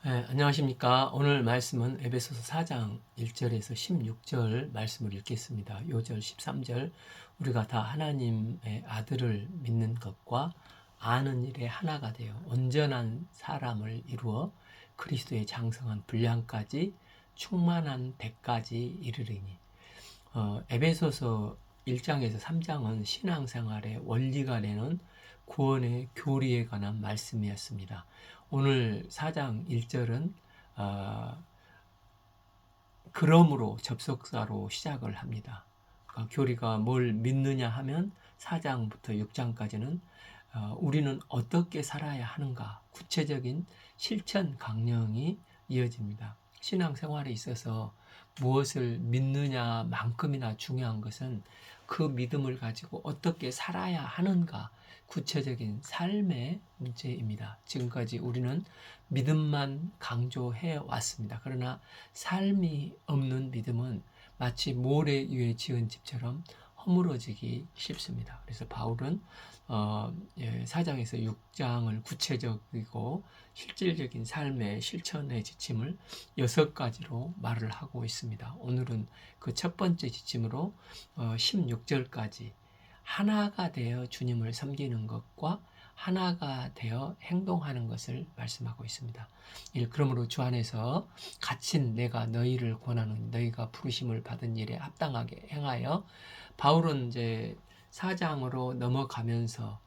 네, 안녕하십니까. 오늘 말씀은 에베소서 4장 1절에서 16절 말씀을 읽겠습니다. 요절 13절 우리가 다 하나님의 아들을 믿는 것과 아는 일에 하나가 되어 온전한 사람을 이루어 그리스도의 장성한 분량까지 충만한 대까지 이르리니. 에베소서 1장에서 3장은 신앙생활의 원리가 되는 구원의 교리에 관한 말씀이었습니다. 오늘 4장 1절은 그러므로 접속사로 시작을 합니다. 그러니까 교리가 뭘 믿느냐 하면 4장부터 6장까지는 우리는 어떻게 살아야 하는가 구체적인 실천 강령이 이어집니다. 신앙생활에 있어서 무엇을 믿느냐만큼이나 중요한 것은 그 믿음을 가지고 어떻게 살아야 하는가 구체적인 삶의 문제입니다. 지금까지 우리는 믿음만 강조해 왔습니다. 그러나 삶이 없는 믿음은 마치 모래 위에 지은 집처럼 허물어지기 쉽습니다. 그래서 바울은 4장에서 6장을 구체적이고 실질적인 삶의 실천의 지침을 6가지로 말을 하고 있습니다. 오늘은 그 첫 번째 지침으로 16절까지 하나가 되어 주님을 섬기는 것과 하나가 되어 행동하는 것을 말씀하고 있습니다. 그러므로 주 안에서 갇힌 내가 너희를 권하는 너희가 부르심을 받은 일에 합당하게 행하여 바울은 이제 4장으로 넘어가면서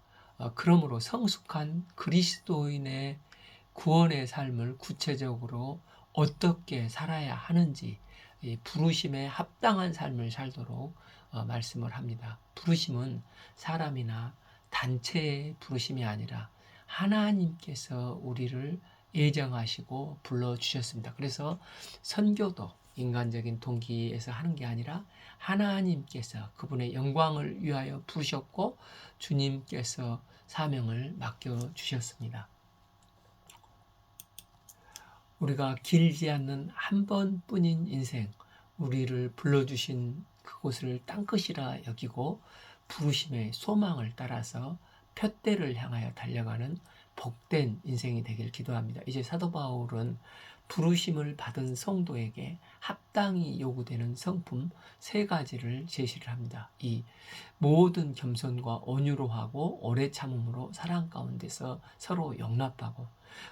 그러므로 성숙한 그리스도인의 구원의 삶을 구체적으로 어떻게 살아야 하는지 부르심에 합당한 삶을 살도록 말씀을 합니다. 부르심은 사람이나 단체의 부르심이 아니라 하나님께서 우리를 예정하시고 불러주셨습니다. 그래서 선교도 인간적인 동기에서 하는 게 아니라 하나님께서 그분의 영광을 위하여 부르셨고 주님께서 사명을 맡겨주셨습니다. 우리가 길지 않는 한 번뿐인 인생, 우리를 불러주신 그곳을 땅끝이라 여기고 부르심의 소망을 따라서 푯대를 향하여 달려가는 복된 인생이 되길 기도합니다. 이제 사도 바울은 부르심을 받은 성도에게 합당히 요구되는 성품 3가지를 제시를 합니다. 이 모든 겸손과 온유로 하고 오래 참음으로 사랑 가운데서 서로 용납하고,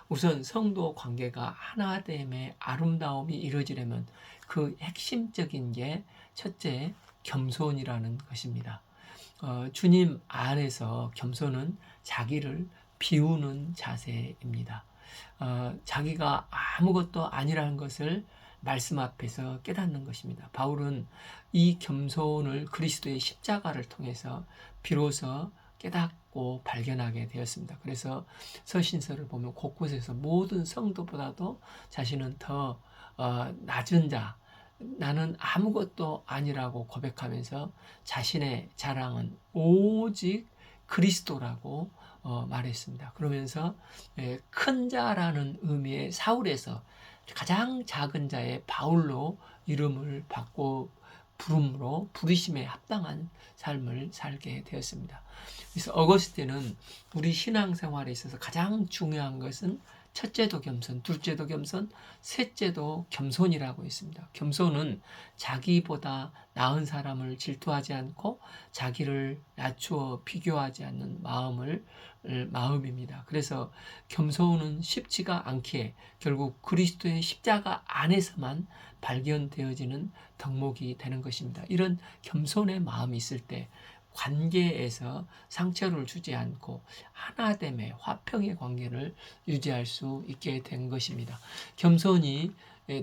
우선 성도 관계가 하나됨의 아름다움이 이루어지려면 그 핵심적인 게 첫째 겸손이라는 것입니다. 주님 안에서 겸손은 자기를 비우는 자세입니다. 자기가 아무것도 아니라는 것을 말씀 앞에서 깨닫는 것입니다. 바울은 이 겸손을 그리스도의 십자가를 통해서 비로소 깨닫고 발견하게 되었습니다. 그래서 서신서를 보면 곳곳에서 모든 성도보다도 자신은 더 낮은 자, 나는 아무것도 아니라고 고백하면서 자신의 자랑은 오직 그리스도라고 말했습니다. 그러면서 큰 자라는 의미의 사울에서 가장 작은 자의 바울로 이름을 받고 부름으로 부르심에 합당한 삶을 살게 되었습니다. 그래서 어거스틴은 우리 신앙생활에 있어서 가장 중요한 것은 첫째도 겸손, 둘째도 겸손, 셋째도 겸손이라고 했습니다. 겸손은 자기보다 나은 사람을 질투하지 않고 자기를 낮추어 비교하지 않는 마음입니다. 그래서 겸손은 쉽지가 않기에 결국 그리스도의 십자가 안에서만 발견되어지는 덕목이 되는 것입니다. 이런 겸손의 마음이 있을 때 관계에서 상처를 주지 않고 하나됨의 화평의 관계를 유지할 수 있게 된 것입니다. 겸손이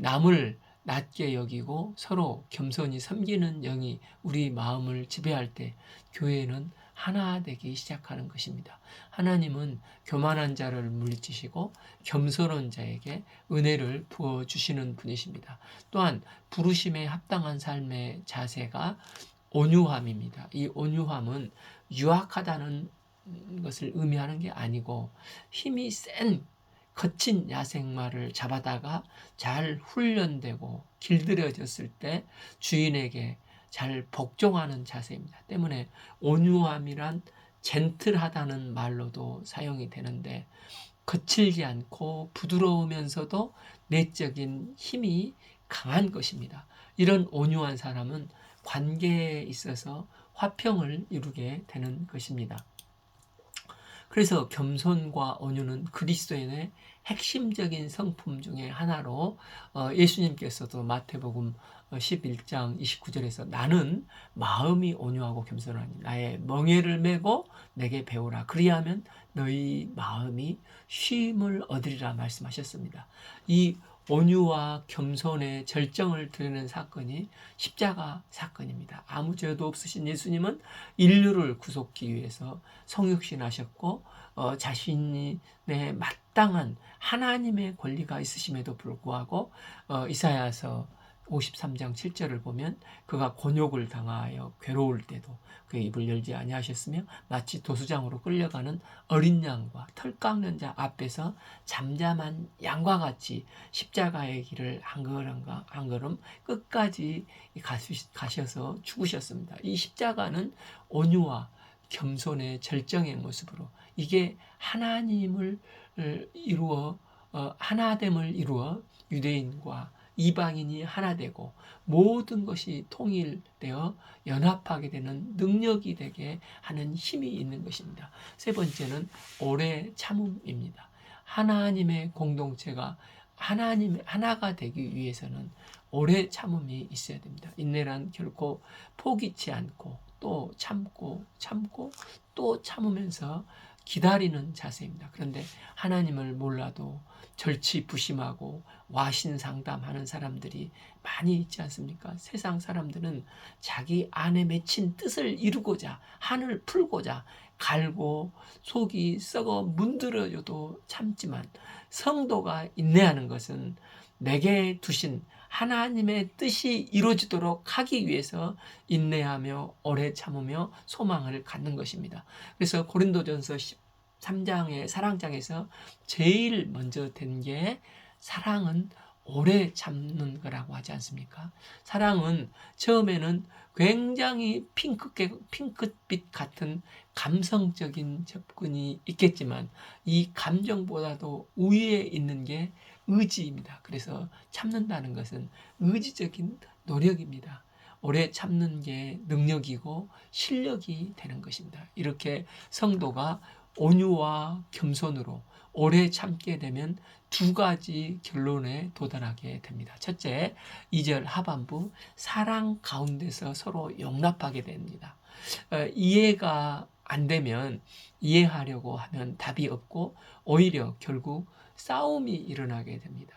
남을 낮게 여기고 서로 겸손히 섬기는 영이 우리 마음을 지배할 때 교회는 하나 되기 시작하는 것입니다. 하나님은 교만한 자를 물리치시고 겸손한 자에게 은혜를 부어주시는 분이십니다. 또한 부르심에 합당한 삶의 자세가 온유함입니다. 이 온유함은 유약하다는 것을 의미하는 게 아니고 힘이 센 거친 야생마를 잡아다가 잘 훈련되고 길들여졌을 때 주인에게 잘 복종하는 자세입니다. 때문에 온유함이란 젠틀하다는 말로도 사용이 되는데 거칠지 않고 부드러우면서도 내적인 힘이 강한 것입니다. 이런 온유한 사람은 관계에 있어서 화평을 이루게 되는 것입니다. 그래서 겸손과 온유는 그리스도인의 핵심적인 성품 중에 하나로 예수님께서도 마태복음 11장 29절에서 나는 마음이 온유하고 겸손하니 나의 멍에를 메고 내게 배우라 그리하면 너희 마음이 쉼을 얻으리라 말씀하셨습니다. 이 온유와 겸손의 절정을 드리는 사건이 십자가 사건입니다. 아무 죄도 없으신 예수님은 인류를 구속하기 위해서 성육신하셨고 자신이 마땅한 하나님의 권리가 있으심에도 불구하고 이사야서 53장 7절을 보면 그가 곤욕을 당하여 괴로울 때도 그의 입을 열지 아니하셨으며 마치 도수장으로 끌려가는 어린 양과 털 깎는 자 앞에서 잠잠한 양과 같이 십자가의 길을 한 걸음 끝까지 가셔서 죽으셨습니다. 이 십자가는 온유와 겸손의 절정의 모습으로 이게 하나님을 이루어 하나됨을 이루어 유대인과 이방인이 하나 되고 모든 것이 통일되어 연합하게 되는 능력이 되게 하는 힘이 있는 것입니다. 세 번째는 오래 참음입니다. 하나님의 공동체가 하나가 되기 위해서는 오래 참음이 있어야 됩니다. 인내란 결코 포기치 않고 또 참고 또 참으면서 기다리는 자세입니다. 그런데 하나님을 몰라도 절치부심하고 와신상담하는 사람들이 많이 있지 않습니까? 세상 사람들은 자기 안에 맺힌 뜻을 이루고자 한을 풀고자 갈고 속이 썩어 문드러져도 참지만 성도가 인내하는 것은 내게 두신 하나님의 뜻이 이루어지도록 하기 위해서 인내하며 오래 참으며 소망을 갖는 것입니다. 그래서 고린도전서 13장의 사랑장에서 제일 먼저 된 게 사랑은 오래 참는 거라고 하지 않습니까? 사랑은 처음에는 굉장히 핑크빛 같은 감성적인 접근이 있겠지만 이 감정보다도 위에 있는 게 의지입니다. 그래서 참는다는 것은 의지적인 노력입니다. 오래 참는 게 능력이고 실력이 되는 것입니다. 이렇게 성도가 온유와 겸손으로 오래 참게 되면 두 가지 결론에 도달하게 됩니다. 첫째, 2절 하반부 사랑 가운데서 서로 용납하게 됩니다. 이해가 안 되면 이해하려고 하면 답이 없고 오히려 결국 싸움이 일어나게 됩니다.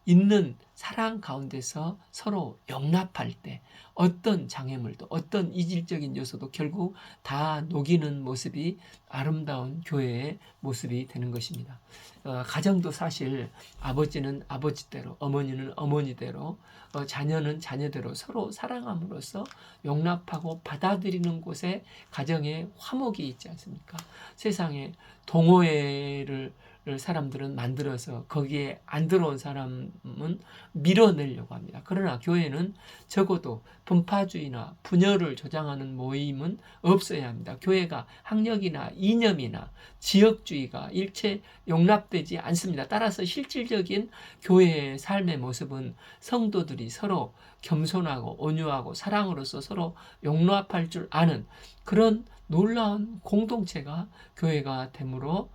있는 사랑 가운데서 서로 용납할 때 어떤 장애물도 어떤 이질적인 요소도 결국 다 녹이는 모습이 아름다운 교회의 모습이 되는 것입니다. 가정도 사실 아버지는 아버지대로 어머니는 어머니대로 자녀는 자녀대로 서로 사랑함으로써 용납하고 받아들이는 곳에 가정에 화목이 있지 않습니까? 세상에 동호회를 사람들은 만들어서 거기에 안 들어온 사람은 밀어내려고 합니다. 그러나 교회는 적어도 분파주의나 분열을 조장하는 모임은 없어야 합니다. 교회가 학력이나 이념이나 지역주의가 일체 용납되지 않습니다. 따라서 실질적인 교회의 삶의 모습은 성도들이 서로 겸손하고 온유하고 사랑으로서 서로 용납할 줄 아는 그런 놀라운 공동체가 교회가 되므로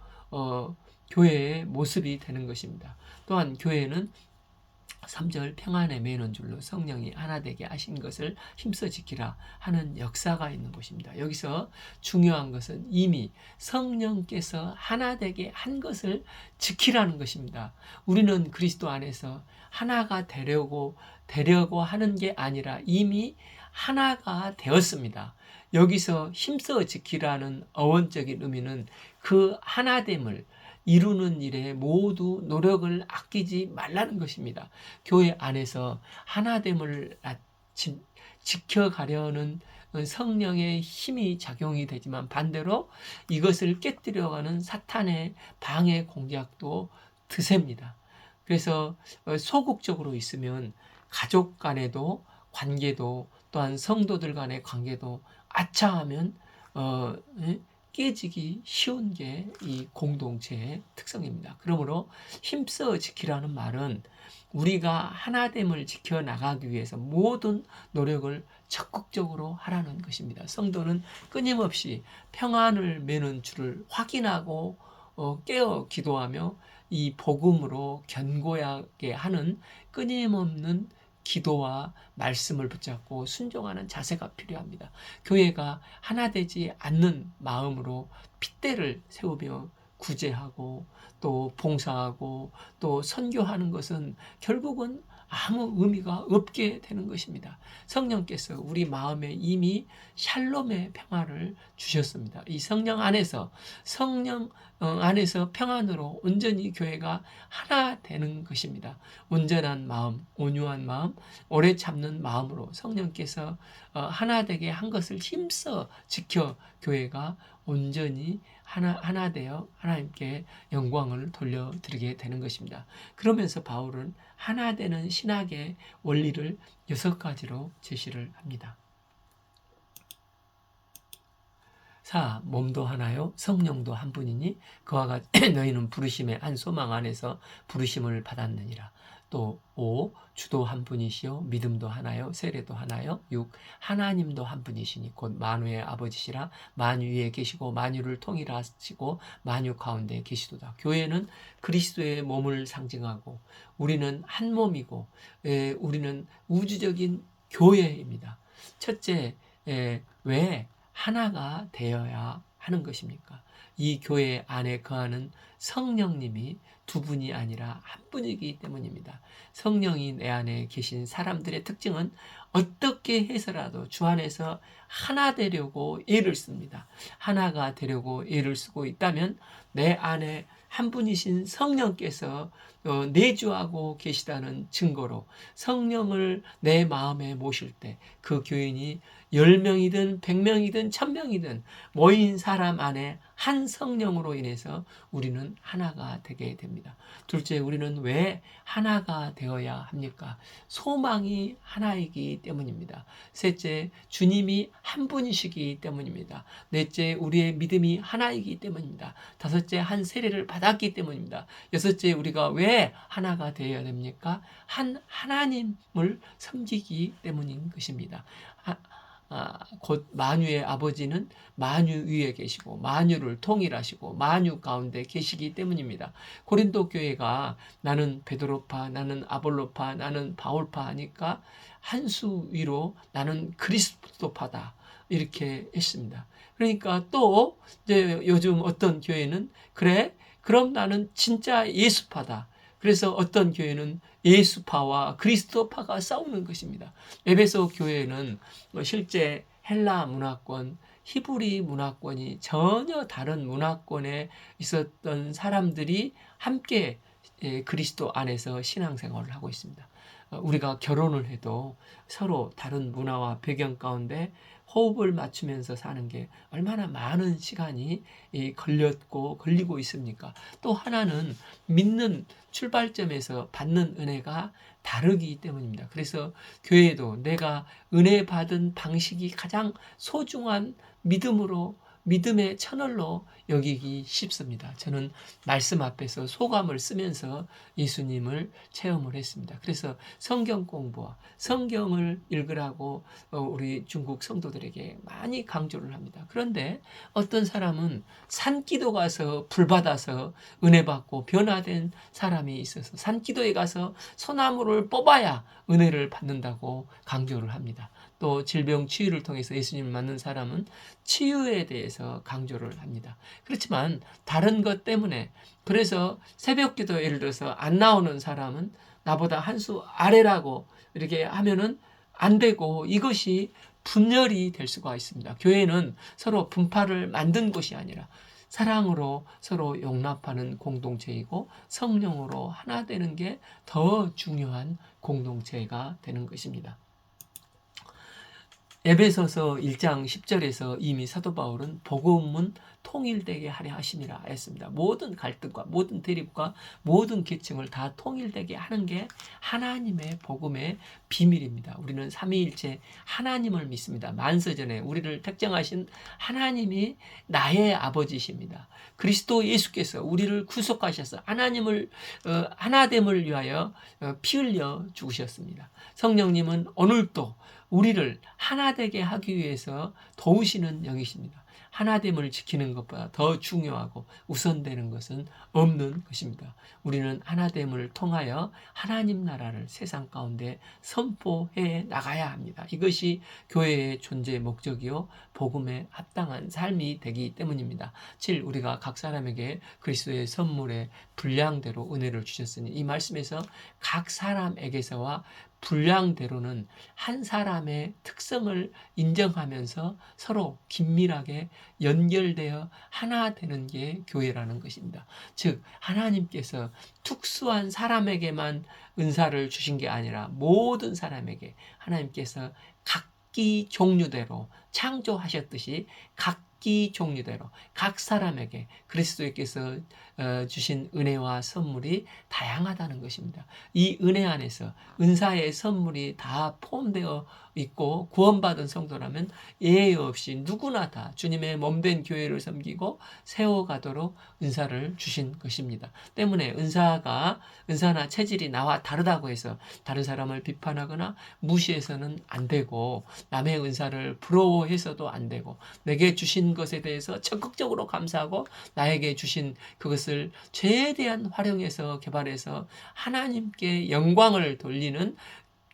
교회의 모습이 되는 것입니다. 또한 교회는 3절 평안에 매는 줄로 성령이 하나 되게 하신 것을 힘써 지키라 하는 역사가 있는 곳입니다. 여기서 중요한 것은 이미 성령께서 하나 되게 한 것을 지키라는 것입니다. 우리는 그리스도 안에서 하나가 되려고 하는 게 아니라 이미 하나가 되었습니다. 여기서 힘써 지키라는 어원적인 의미는 그 하나됨을 이루는 일에 모두 노력을 아끼지 말라는 것입니다. 교회 안에서 하나됨을 지켜가려는 성령의 힘이 작용이 되지만 반대로 이것을 깨뜨려가는 사탄의 방해 공작도 드셉니다. 그래서 소극적으로 있으면 가족 간에도 관계도 또한 성도들 간의 관계도 아차하면 깨지기 쉬운 게 이 공동체의 특성입니다. 그러므로 힘써 지키라는 말은 우리가 하나됨을 지켜나가기 위해서 모든 노력을 적극적으로 하라는 것입니다. 성도는 끊임없이 평안을 매는 줄을 확인하고 깨어 기도하며 이 복음으로 견고하게 하는 끊임없는 기도와 말씀을 붙잡고 순종하는 자세가 필요합니다. 교회가 하나 되지 않는 마음으로 핏대를 세우며 구제하고 또 봉사하고 또 선교하는 것은 결국은 아무 의미가 없게 되는 것입니다. 성령께서 우리 마음에 이미 샬롬의 평화를 주셨습니다. 이 성령 안에서 평안으로 온전히 교회가 하나 되는 것입니다. 온전한 마음, 온유한 마음, 오래 참는 마음으로 성령께서 하나 되게 한 것을 힘써 지켜 교회가 온전히 하나 되어 하나님께 영광을 돌려드리게 되는 것입니다. 그러면서 바울은 하나 되는 신학의 원리를 6가지로 제시를 합니다. 사, 몸도 하나요 성령도 한 분이니 그와 같이 너희는 부르심의 한 소망 안에서 부르심을 받았느니라. 또 5. 주도 한 분이시요 믿음도 하나요 세례도 하나요. 6. 하나님도 한 분이시니 곧 만유의 아버지시라 만유 위에 계시고 만유를 통일하시고 만유 가운데 계시도다. 교회는 그리스도의 몸을 상징하고 우리는 한 몸이고 우리는 우주적인 교회입니다. 첫째, 왜 하나가 되어야 하는 것입니까? 이 교회 안에 거하는 성령님이 두 분이 아니라 한 분이기 때문입니다. 성령이 내 안에 계신 사람들의 특징은 어떻게 해서라도 주 안에서 하나 되려고 애를 씁니다. 하나가 되려고 애를 쓰고 있다면 내 안에 한 분이신 성령께서 내주하고 계시다는 증거로 성령을 내 마음에 모실 때 그 교인이 10명이든 100명이든 1000명이든 모인 사람 안에 한 성령으로 인해서 우리는 하나가 되게 됩니다. 둘째, 우리는 왜 하나가 되어야 합니까? 소망이 하나이기 때문입니다. 셋째, 주님이 한 분이시기 때문입니다. 넷째, 우리의 믿음이 하나이기 때문입니다. 다섯째, 한 세례를 받았기 때문입니다. 여섯째, 우리가 왜 하나가 되어야 됩니까? 한 하나님을 섬기기 때문인 것입니다. 곧 만유의 아버지는 만유 위에 계시고 만유를 통일하시고 만유 가운데 계시기 때문입니다. 고린도 교회가 나는 베드로파, 나는 아볼로파, 나는 바울파 하니까 한 수 위로 나는 그리스도파다 이렇게 했습니다. 그러니까 또 이제 요즘 어떤 교회는 그래 그럼 나는 진짜 예수파다. 그래서 어떤 교회는 예수파와 그리스도파가 싸우는 것입니다. 에베소 교회는 실제 헬라 문화권, 히브리 문화권이 전혀 다른 문화권에 있었던 사람들이 함께 그리스도 안에서 신앙생활을 하고 있습니다. 우리가 결혼을 해도 서로 다른 문화와 배경 가운데 호흡을 맞추면서 사는 게 얼마나 많은 시간이 걸리고 있습니까? 또 하나는 믿는 출발점에서 받는 은혜가 다르기 때문입니다. 그래서 교회도 내가 은혜 받은 방식이 가장 소중한 믿음의 채널로 여기기 쉽습니다. 저는 말씀 앞에서 소감을 쓰면서 예수님을 체험을 했습니다. 그래서 성경 공부와 성경을 읽으라고 우리 중국 성도들에게 많이 강조를 합니다. 그런데 어떤 사람은 산기도 가서 불 받아서 은혜 받고 변화된 사람이 있어서 산기도에 가서 소나무를 뽑아야 은혜를 받는다고 강조를 합니다. 또 질병 치유를 통해서 예수님을 만난 사람은 치유에 대해서 강조를 합니다. 그렇지만 다른 것 때문에 그래서 새벽기도 예를 들어서 안 나오는 사람은 나보다 한 수 아래라고 이렇게 하면은 안 되고 이것이 분열이 될 수가 있습니다. 교회는 서로 분파를 만든 곳이 아니라 사랑으로 서로 용납하는 공동체이고 성령으로 하나 되는 게 더 중요한 공동체가 되는 것입니다. 에베소서 1장 10절에서 이미 사도 바울은 복음은 통일되게 하려 하심이라 했습니다. 모든 갈등과 모든 대립과 모든 계층을 다 통일되게 하는 게 하나님의 복음의 비밀입니다. 우리는 삼위일체 하나님을 믿습니다. 만세전에 우리를 택정하신 하나님이 나의 아버지십니다. 그리스도 예수께서 우리를 구속하셔서 하나님을 하나됨을 위하여 피 흘려 죽으셨습니다. 성령님은 오늘도 우리를 하나되게 하기 위해서 도우시는 영이십니다. 하나됨을 지키는 것보다 더 중요하고 우선되는 것은 없는 것입니다. 우리는 하나됨을 통하여 하나님 나라를 세상 가운데 선포해 나가야 합니다. 이것이 교회의 존재 목적이요 복음에 합당한 삶이 되기 때문입니다. 7. 우리가 각 사람에게 그리스도의 선물의 분량대로 은혜를 주셨으니, 이 말씀에서 각 사람에게서와 분량대로는 한 사람의 특성을 인정하면서 서로 긴밀하게 연결되어 하나 되는 게 교회라는 것입니다. 즉 하나님께서 특수한 사람에게만 은사를 주신 게 아니라 모든 사람에게 하나님께서 각기 종류대로 창조하셨듯이 각기 종류대로 각 사람에게 그리스도께서 주신 은혜와 선물이 다양하다는 것입니다. 이 은혜 안에서 은사의 선물이 다 포함되어 있고 구원받은 성도라면 예외 없이 누구나 다 주님의 몸된 교회를 섬기고 세워가도록 은사를 주신 것입니다. 때문에 은사나 체질이 나와 다르다고 해서 다른 사람을 비판하거나 무시해서는 안 되고, 남의 은사를 부러워해서도 안 되고, 내게 주신 것에 대해서 적극적으로 감사하고 나에게 주신 그것을 최대한 활용해서 개발해서 하나님께 영광을 돌리는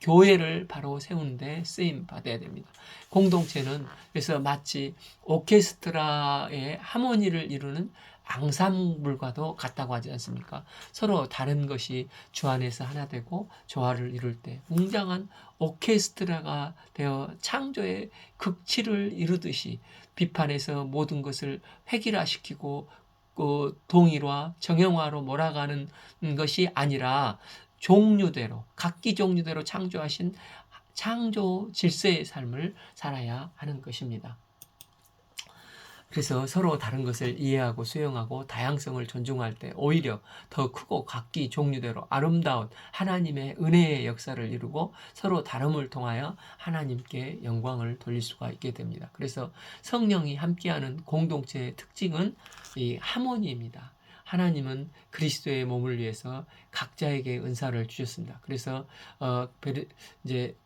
교회를 바로 세우는데 쓰임 받아야 됩니다. 공동체는 그래서 마치 오케스트라의 하모니를 이루는 앙상블과도 같다고 하지 않습니까? 서로 다른 것이 주 안에서 하나 되고 조화를 이룰 때 웅장한 오케스트라가 되어 창조의 극치를 이루듯이 비판에서 모든 것을 획일화시키고 동일화, 정형화로 몰아가는 것이 아니라 종류대로, 각기 종류대로 창조하신 창조 질서의 삶을 살아야 하는 것입니다. 그래서 서로 다른 것을 이해하고 수용하고 다양성을 존중할 때 오히려 더 크고 각기 종류대로 아름다운 하나님의 은혜의 역사를 이루고 서로 다름을 통하여 하나님께 영광을 돌릴 수가 있게 됩니다. 그래서 성령이 함께하는 공동체의 특징은 이 하모니입니다. 하나님은 그리스도의 몸을 위해서 각자에게 은사를 주셨습니다. 그래서 이제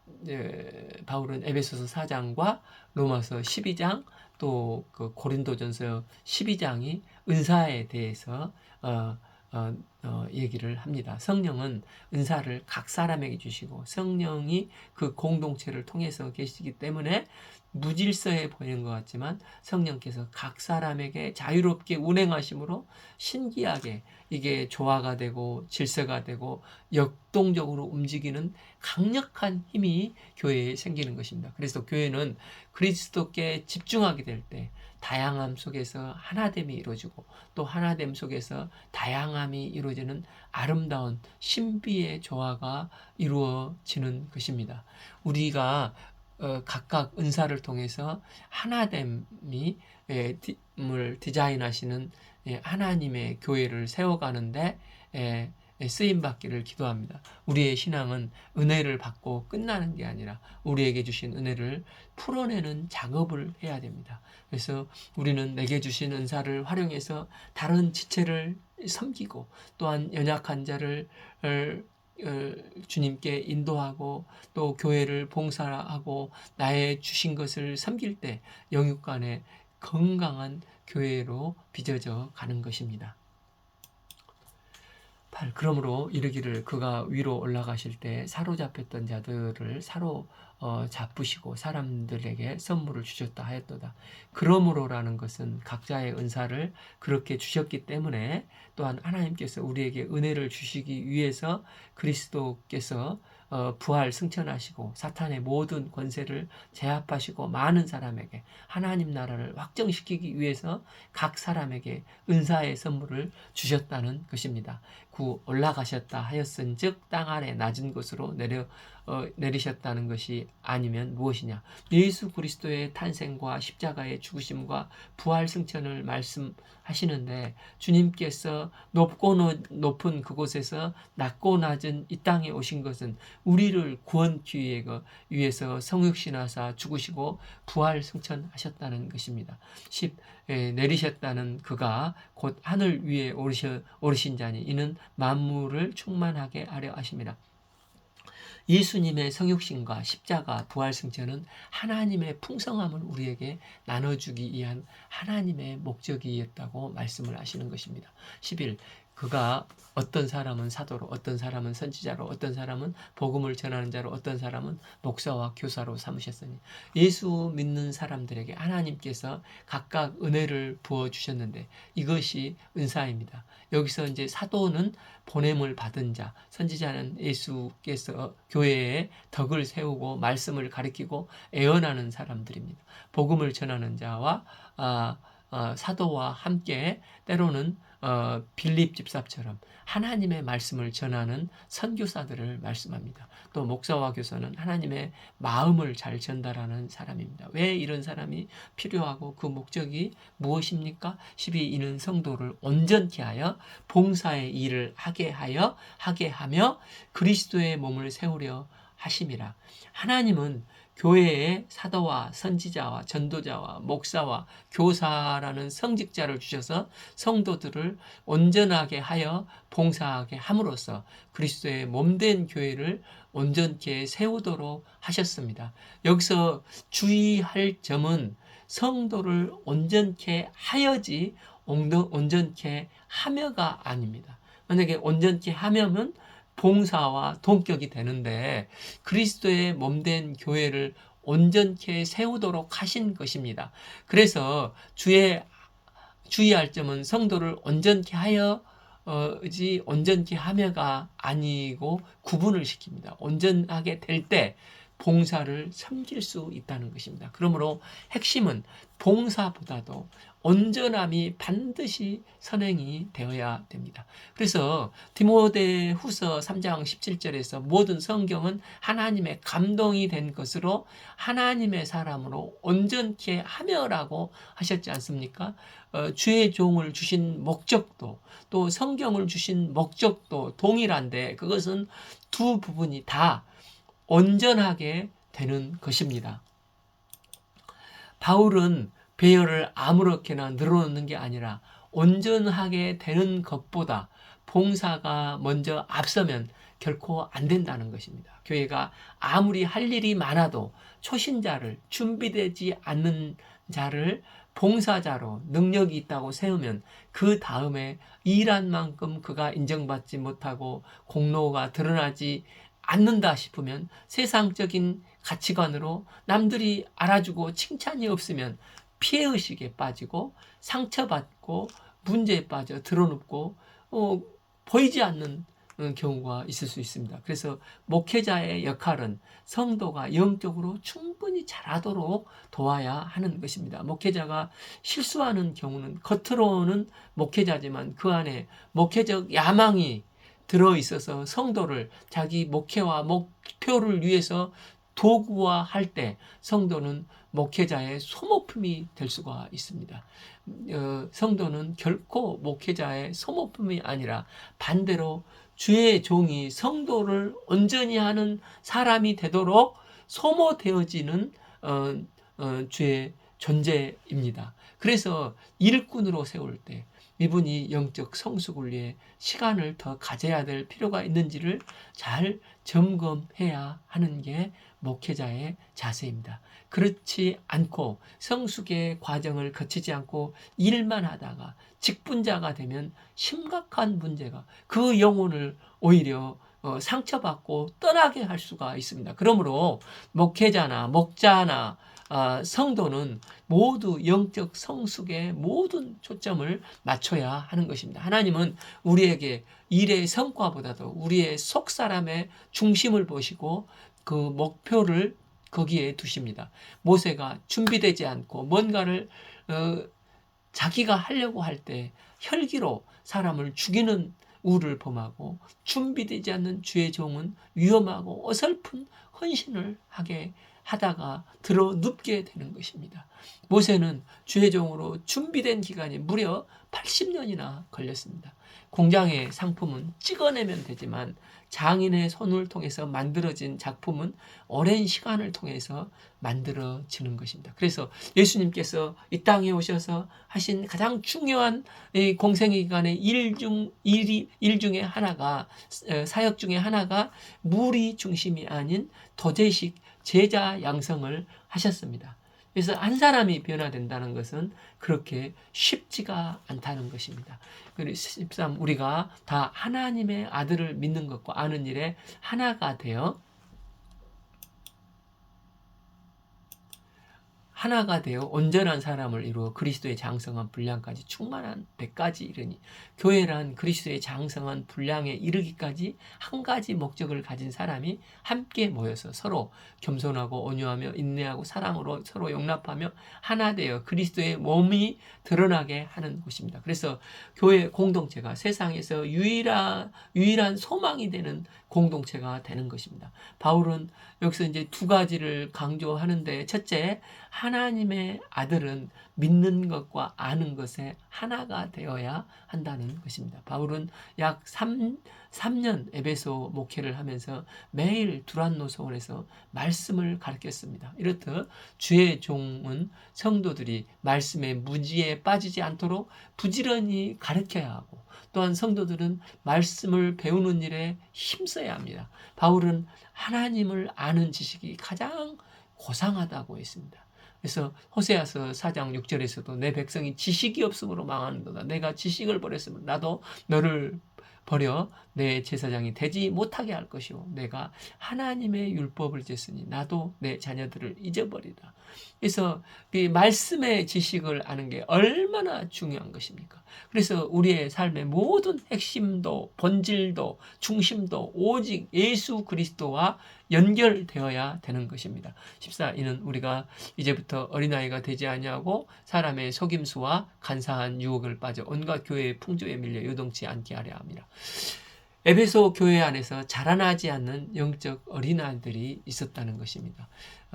바울은 에베소서 4장과 로마서 12장 또 그 고린도전서 12장이 은사에 대해서 얘기를 합니다. 성령은 은사를 각 사람에게 주시고 성령이 그 공동체를 통해서 계시기 때문에 무질서해 보이는 것 같지만 성령께서 각 사람에게 자유롭게 운행하심으로 신기하게 이게 조화가 되고 질서가 되고 역동적으로 움직이는 강력한 힘이 교회에 생기는 것입니다. 그래서 교회는 그리스도께 집중하게 될 때 다양함 속에서 하나됨이 이루어지고 또 하나됨 속에서 다양함이 이루어지는 아름다운 신비의 조화가 이루어지는 것입니다. 우리가 각각 은사를 통해서 하나됨이 을 디자인하시는 하나님의 교회를 세워가는데 쓰임 받기를 기도합니다. 우리의 신앙은 은혜를 받고 끝나는 게 아니라 우리에게 주신 은혜를 풀어내는 작업을 해야 됩니다. 그래서 우리는 내게 주신 은사를 활용해서 다른 지체를 섬기고 또한 연약한 자를 주님께 인도하고 또 교회를 봉사하고 나의 주신 것을 섬길 때 영육간의 건강한 교회로 빚어져 가는 것입니다. 8. 그러므로 이르기를 그가 위로 올라가실 때 사로잡혔던 자들을 잡으시고 사람들에게 선물을 주셨다 하였도다. 그러므로라는 것은 각자의 은사를 그렇게 주셨기 때문에 또한 하나님께서 우리에게 은혜를 주시기 위해서 그리스도께서 부활 승천하시고 사탄의 모든 권세를 제압하시고 많은 사람에게 하나님 나라를 확정시키기 위해서 각 사람에게 은사의 선물을 주셨다는 것입니다. 올라가셨다 하였은즉 땅 아래 낮은 곳으로 내리셨다는 것이 아니면 무엇이냐? 예수 그리스도의 탄생과 십자가의 죽으심과 부활 승천을 말씀하시는데 주님께서 높고 높은 그곳에서 낮고 낮은 이 땅에 오신 것은 우리를 구원기 위해서 성육신하사 죽으시고 부활 승천하셨다는 것입니다. 10. 내리셨다는 그가 곧 하늘 위에 오르신 자니 이는 만물을 충만하게 하려 하심이라. 예수님의 성육신과 십자가 부활 승천은 하나님의 풍성함을 우리에게 나눠주기 위한 하나님의 목적이었다고 말씀을 하시는 것입니다. 11. 그가 어떤 사람은 사도로, 어떤 사람은 선지자로, 어떤 사람은 복음을 전하는 자로, 어떤 사람은 목사와 교사로 삼으셨으니 예수 믿는 사람들에게 하나님께서 각각 은혜를 부어주셨는데 이것이 은사입니다. 여기서 이제 사도는 보냄을 받은 자, 선지자는 예수께서 교회에 덕을 세우고 말씀을 가리키고 애언하는 사람들입니다. 복음을 전하는 자와 사도와 함께 때로는 빌립 집사처럼 하나님의 말씀을 전하는 선교사들을 말씀합니다. 또 목사와 교사는 하나님의 마음을 잘 전달하는 사람입니다. 왜 이런 사람이 필요하고 그 목적이 무엇입니까? 12. 이는 성도를 온전케 하여 봉사의 일을 하게 하며 그리스도의 몸을 세우려 하심이라. 하나님은 교회에 사도와 선지자와 전도자와 목사와 교사라는 성직자를 주셔서 성도들을 온전하게 하여 봉사하게 함으로써 그리스도의 몸된 교회를 온전케 세우도록 하셨습니다. 여기서 주의할 점은 성도를 온전케 하여지 온전케 하며가 아닙니다. 만약에 온전케 하며면 봉사와 동격이 되는데 그리스도의 몸된 교회를 온전케 세우도록 하신 것입니다. 그래서 주의할 점은 성도를 온전케 하여지 온전케 하며가 아니고 구분을 시킵니다. 온전하게 될 때 봉사를 섬길 수 있다는 것입니다. 그러므로 핵심은 봉사보다도 온전함이 반드시 선행이 되어야 됩니다. 그래서 디모데후서 3장 17절에서 모든 성경은 하나님의 감동이 된 것으로 하나님의 사람으로 온전케 하며라고 하셨지 않습니까? 주의 종을 주신 목적도 또 성경을 주신 목적도 동일한데 그것은 두 부분이 다 온전하게 되는 것입니다. 바울은 배열을 아무렇게나 늘어놓는 게 아니라 온전하게 되는 것보다 봉사가 먼저 앞서면 결코 안 된다는 것입니다. 교회가 아무리 할 일이 많아도 초신자를 준비되지 않는 자를 봉사자로 능력이 있다고 세우면 그 다음에 일한 만큼 그가 인정받지 못하고 공로가 드러나지 않는다 싶으면 세상적인 가치관으로 남들이 알아주고 칭찬이 없으면 피해의식에 빠지고 상처받고 문제에 빠져 드러눕고 보이지 않는 경우가 있을 수 있습니다. 그래서 목회자의 역할은 성도가 영적으로 충분히 잘하도록 도와야 하는 것입니다. 목회자가 실수하는 경우는 겉으로는 목회자지만 그 안에 목회적 야망이 들어있어서 성도를 자기 목회와 목표를 위해서 도구화할 때 성도는 목회자의 소모품이 될 수가 있습니다. 성도는 결코 목회자의 소모품이 아니라 반대로 주의 종이 성도를 온전히 하는 사람이 되도록 소모되어지는 주의 존재입니다. 그래서 일꾼으로 세울 때 이분이 영적 성숙을 위해 시간을 더 가져야 될 필요가 있는지를 잘 점검해야 하는 게 목회자의 자세입니다. 그렇지 않고 성숙의 과정을 거치지 않고 일만 하다가 직분자가 되면 심각한 문제가 그 영혼을 오히려 상처받고 떠나게 할 수가 있습니다. 그러므로 목회자나 목자나 성도는 모두 영적 성숙에 모든 초점을 맞춰야 하는 것입니다. 하나님은 우리에게 일의 성과보다도 우리의 속 사람의 중심을 보시고 그 목표를 거기에 두십니다. 모세가 준비되지 않고 뭔가를 자기가 하려고 할 때 혈기로 사람을 죽이는 우를 범하고, 준비되지 않는 주의 종은 위험하고 어설픈 헌신을 하다가 들어 눕게 되는 것입니다. 모세는 주의 종으로 준비된 기간이 무려 80년이나 걸렸습니다. 공장의 상품은 찍어내면 되지만 장인의 손을 통해서 만들어진 작품은 오랜 시간을 통해서 만들어지는 것입니다. 그래서 예수님께서 이 땅에 오셔서 하신 가장 중요한 공생의 기간의 일 중에 하나가, 사역 중에 하나가 무리 중심이 아닌 도제식 제자 양성을 하셨습니다. 그래서 한 사람이 변화된다는 것은 그렇게 쉽지가 않다는 것입니다. 13. 우리가 다 하나님의 아들을 믿는 것과 아는 일에 하나가 되어 온전한 사람을 이루어 그리스도의 장성한 분량까지 충만한 데까지 이르니, 교회란 그리스도의 장성한 분량에 이르기까지 한 가지 목적을 가진 사람이 함께 모여서 서로 겸손하고 온유하며 인내하고 사랑으로 서로 용납하며 하나 되어 그리스도의 몸이 드러나게 하는 곳입니다. 그래서 교회 공동체가 세상에서 유일한 소망이 되는 공동체가 되는 것입니다. 바울은 여기서 이제 두 가지를 강조하는데, 첫째, 하나님의 아들은 믿는 것과 아는 것에 하나가 되어야 한다는 것입니다. 바울은 약 3년 에베소 목회를 하면서 매일 두란노 소원에서 말씀을 가르쳤습니다. 이렇듯 주의 종은 성도들이 말씀의 무지에 빠지지 않도록 부지런히 가르쳐야 하고, 또한 성도들은 말씀을 배우는 일에 힘써야 합니다. 바울은 하나님을 아는 지식이 가장 고상하다고 했습니다. 그래서 호세아서 4장 6절에서도 내 백성이 지식이 없으므로 망하는도다. 내가 지식을 버렸으면 나도 너를 버려 내 제사장이 되지 못하게 할 것이요, 내가 하나님의 율법을 쟀으니 나도 내 자녀들을 잊어버리라. 그래서 그 말씀의 지식을 아는 게 얼마나 중요한 것입니까? 그래서 우리의 삶의 모든 핵심도 본질도 중심도 오직 예수 그리스도와 연결되어야 되는 것입니다. 14. 이는 우리가 이제부터 어린아이가 되지 아니하고 사람의 속임수와 간사한 유혹을 빠져 온갖 교회의 풍조에 밀려 요동치 않게 하려 함이라. 에베소 교회 안에서 자라나지 않는 영적 어린아이들이 있었다는 것입니다.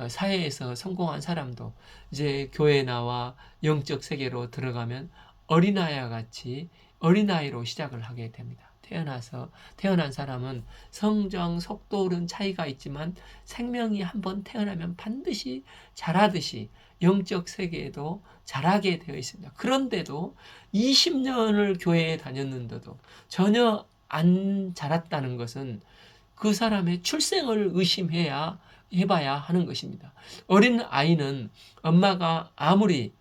사회에서 성공한 사람도 이제 교회에 나와 영적 세계로 들어가면 어린아이와 같이 어린아이로 시작을 하게 됩니다. 태어난 사람은 성장 속도는 차이가 있지만 생명이 한번 태어나면 반드시 자라듯이 영적 세계에도 자라게 되어 있습니다. 그런데도 20년을 교회에 다녔는데도 전혀 안 자랐다는 것은 그 사람의 출생을 해봐야 하는 것입니다. 어린 아이는 엄마가 아무리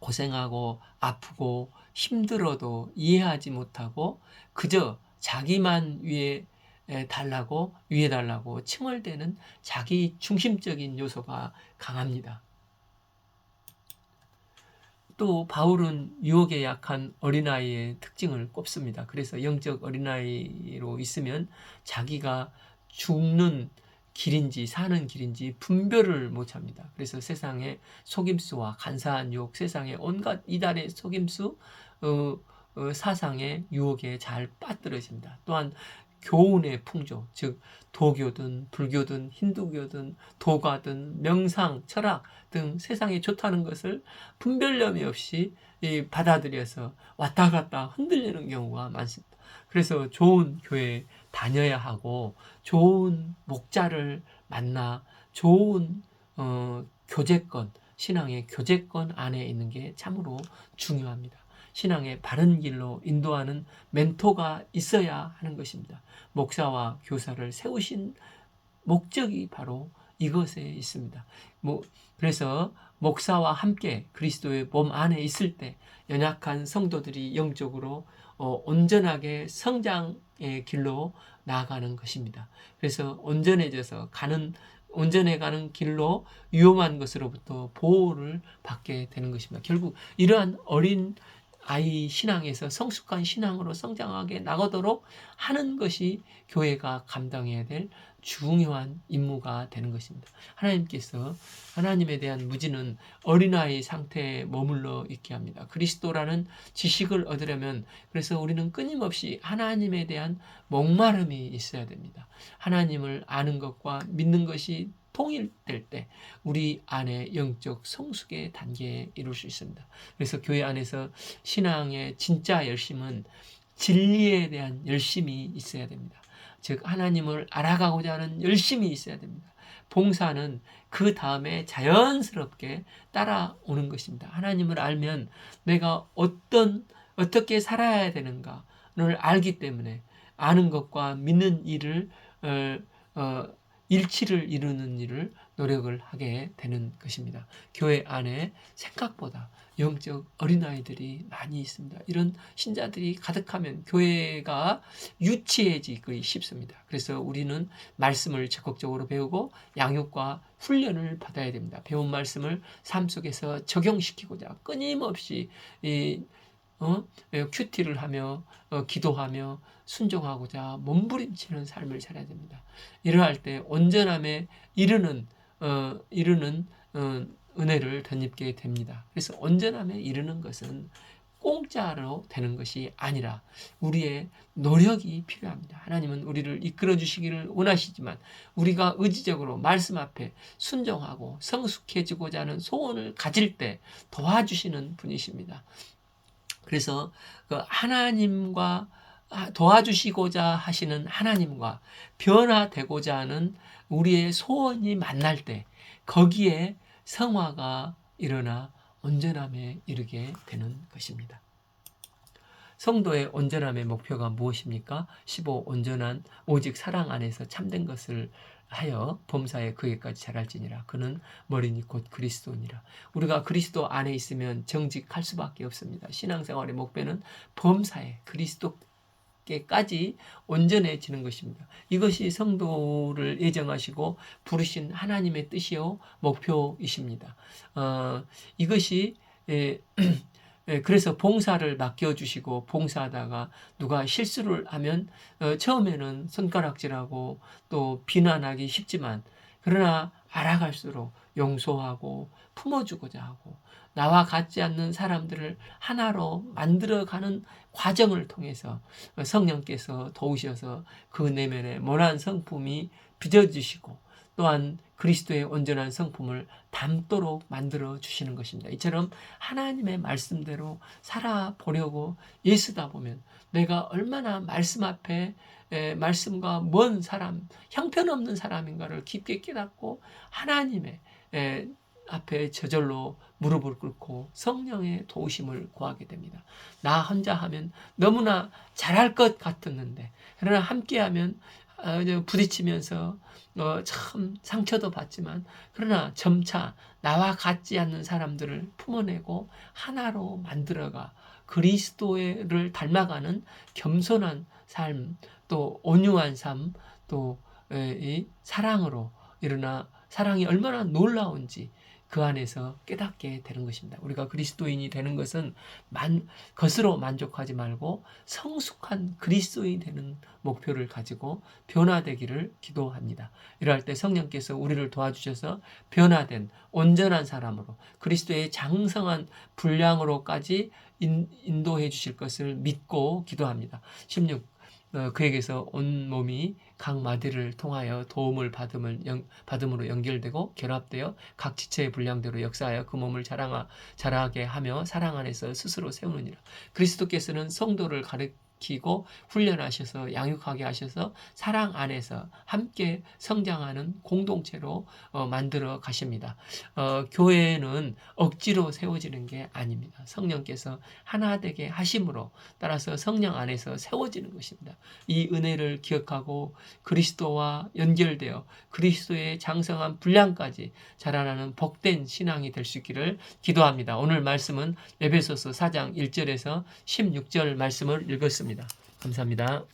고생하고 아프고 힘들어도 이해하지 못하고 그저 자기만 위해 달라고 칭얼대는 자기 중심적인 요소가 강합니다. 또 바울은 유혹에 약한 어린아이의 특징을 꼽습니다. 그래서 영적 어린아이로 있으면 자기가 죽는 길인지 사는 길인지 분별을 못합니다. 그래서 세상의 속임수와 간사한 유혹, 세상의 온갖 이달의 속임수, 사상의 유혹에 잘 빠뜨려집니다. 또한 교훈의 풍조, 즉 도교든 불교든 힌두교든 도가든 명상, 철학 등 세상에 좋다는 것을 분별념이 없이 받아들여서 왔다 갔다 흔들리는 경우가 많습니다. 그래서 좋은 교회에 다녀야 하고 좋은 목자를 만나 좋은 교제권, 신앙의 교제권 안에 있는 게 참으로 중요합니다. 신앙의 바른 길로 인도하는 멘토가 있어야 하는 것입니다. 목사와 교사를 세우신 목적이 바로 이것에 있습니다. 그래서 목사와 함께 그리스도의 몸 안에 있을 때 연약한 성도들이 영적으로 온전하게 성장의 길로 나아가는 것입니다. 그래서 온전해져서 가는 온전해가는 길로 위험한 것으로부터 보호를 받게 되는 것입니다. 결국 이러한 어린 아이 신앙에서 성숙한 신앙으로 성장하게 나가도록 하는 것이 교회가 감당해야 될 중요한 임무가 되는 것입니다. 하나님께서 하나님에 대한 무지는 어린아이 상태에 머물러 있게 합니다. 그리스도라는 지식을 얻으려면 그래서 우리는 끊임없이 하나님에 대한 목마름이 있어야 됩니다. 하나님을 아는 것과 믿는 것이 통일될 때 우리 안에 영적 성숙의 단계에 이룰 수 있습니다. 그래서 교회 안에서 신앙의 진짜 열심은 진리에 대한 열심이 있어야 됩니다. 즉 하나님을 알아가고자 하는 열심이 있어야 됩니다. 봉사는 그 다음에 자연스럽게 따라오는 것입니다. 하나님을 알면 내가 어떻게 살아야 되는가를 알기 때문에 아는 것과 믿는 일을 일치를 이루는 일을 노력을 하게 되는 것입니다. 교회 안에 생각보다 영적 어린아이들이 많이 있습니다. 이런 신자들이 가득하면 교회가 유치해지기 쉽습니다. 그래서 우리는 말씀을 적극적으로 배우고 양육과 훈련을 받아야 됩니다. 배운 말씀을 삶 속에서 적용시키고자 끊임없이 큐티를 하며 기도하며 순종하고자 몸부림치는 삶을 살아야 됩니다. 이러할 때 온전함에 이르는 은혜를 덧입게 됩니다. 그래서 온전함에 이르는 것은 공짜로 되는 것이 아니라 우리의 노력이 필요합니다. 하나님은 우리를 이끌어 주시기를 원하시지만 우리가 의지적으로 말씀 앞에 순종하고 성숙해지고자 하는 소원을 가질 때 도와주시는 분이십니다. 그래서 그 하나님과 도와주시고자 하시는 하나님과 변화되고자 하는 우리의 소원이 만날 때 거기에 성화가 일어나 온전함에 이르게 되는 것입니다. 성도의 온전함의 목표가 무엇입니까? 15. 온전한 오직 사랑 안에서 참된 것을 하여 범사에 그에까지 자랄지니라. 그는 머리니 곧 그리스도니라. 우리가 그리스도 안에 있으면 정직할 수밖에 없습니다. 신앙생활의 목표는 범사에 그리스도께까지 온전해지는 것입니다. 이것이 성도를 예정하시고 부르신 하나님의 뜻이요 목표이십니다. 이것이 그래서 봉사를 맡겨주시고 봉사하다가 누가 실수를 하면 처음에는 손가락질하고 또 비난하기 쉽지만 그러나 알아갈수록 용서하고 품어주고자 하고 나와 같지 않는 사람들을 하나로 만들어가는 과정을 통해서 성령께서 도우셔서 그 내면에 모난 성품이 빚어지시고 또한 그리스도의 온전한 성품을 담도록 만들어 주시는 것입니다. 이처럼 하나님의 말씀대로 살아보려고 애쓰다 보면 내가 얼마나 말씀 앞에 말씀과 먼 사람, 형편없는 사람인가를 깊게 깨닫고 하나님의 앞에 저절로 무릎을 꿇고 성령의 도우심을 구하게 됩니다. 나 혼자 하면 너무나 잘할 것 같았는데 그러나 함께하면 부딪히면서 참 상처도 받지만 그러나 점차 나와 같지 않는 사람들을 품어내고 하나로 만들어가 그리스도를 닮아가는 겸손한 삶, 또 온유한 삶, 또 이 사랑으로 일어나 사랑이 얼마나 놀라운지 그 안에서 깨닫게 되는 것입니다. 우리가 그리스도인이 되는 것은 것으로 만족하지 말고 성숙한 그리스도인이 되는 목표를 가지고 변화되기를 기도합니다. 이럴 때 성령께서 우리를 도와주셔서 변화된 온전한 사람으로 그리스도의 장성한 분량으로까지 인도해 주실 것을 믿고 기도합니다. 16. 그에게서 온몸이 각 마디를 통하여 도움을 받음으로 연결되고 결합되어 각 지체의 분량대로 역사하여 그 몸을 자라게 하며 사랑 안에서 스스로 세우느니라. 그리스도께서는 성도를 가르치고 훈련하셔서 양육하게 하셔서 사랑 안에서 함께 성장하는 공동체로 만들어 가십니다. 교회는 억지로 세워지는 게 아닙니다. 성령께서 하나 되게 하심으로 따라서 성령 안에서 세워지는 것입니다. 이 은혜를 기억하고 그리스도와 연결되어 그리스도의 장성한 분량까지 자라나는 복된 신앙이 될 수 있기를 기도합니다. 오늘 말씀은 에베소서 4장 1절에서 16절 말씀을 읽었습니다. 감사합니다.